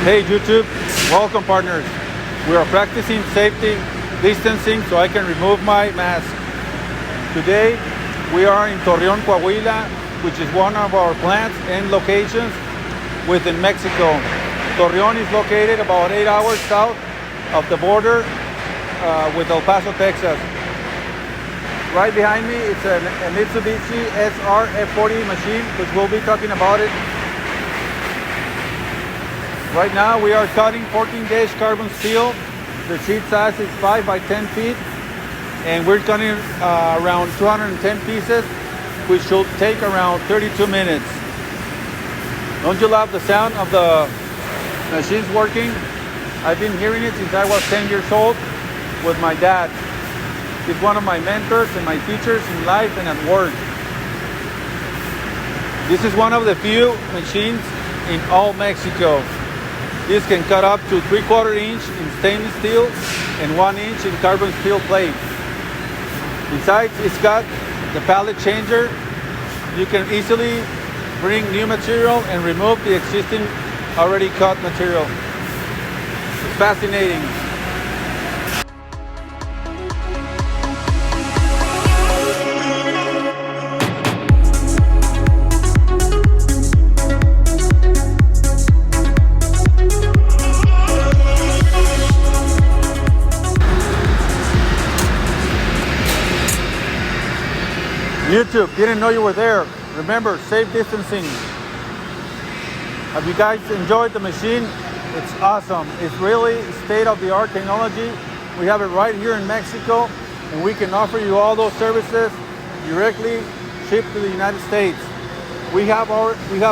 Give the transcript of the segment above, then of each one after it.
Hey YouTube, welcome partners. We are practicing safety distancing so I can remove my mask. Today we are in Torreon, Coahuila, which is one of our plants and locations within Mexico. Torreon is located about 8 hours south of the border with El Paso, Texas. Right behind me it's a Mitsubishi SR-F40 machine, which we'll be talking about it. Right now we are cutting 14-gauge carbon steel. The sheet size is 5 by 10 feet, and we're cutting around 210 pieces, which should take around 32 minutes. Don't you love the sound of the machines working? I've been hearing it since I was 10 years old with my dad. He's one of my mentors and my teachers in life and at work. This is one of the few machines in all Mexico. This can cut up to 3/4 inch in stainless steel and 1 inch in carbon steel plate. Besides, it's got the pallet changer. You can easily bring new material and remove the existing already cut material. It's fascinating. YouTube, didn't know you were there. Remember, safe distancing. Have you guys enjoyed the machine? It's awesome. It's really state-of-the-art technology. We have it right here in Mexico, and we can offer you all those services directly shipped to the United States. We have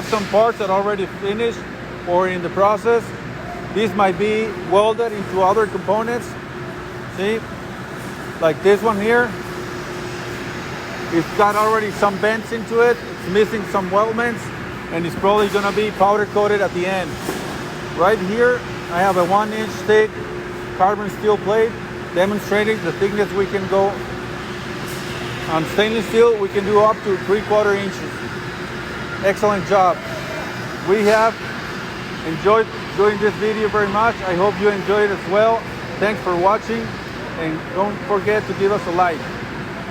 some parts that are already finished or in the process. These might be welded into other components. See, like this one here. It's got already some bends into it. It's missing some weldments, and it's probably gonna be powder coated at the end. Right here, I have a 1 inch thick carbon steel plate demonstrating the thickness we can go. On stainless steel, we can do up to 3/4 inches. Excellent job. We have enjoyed doing this video very much. I hope you enjoyed it as well. Thanks for watching, and don't forget to give us a like.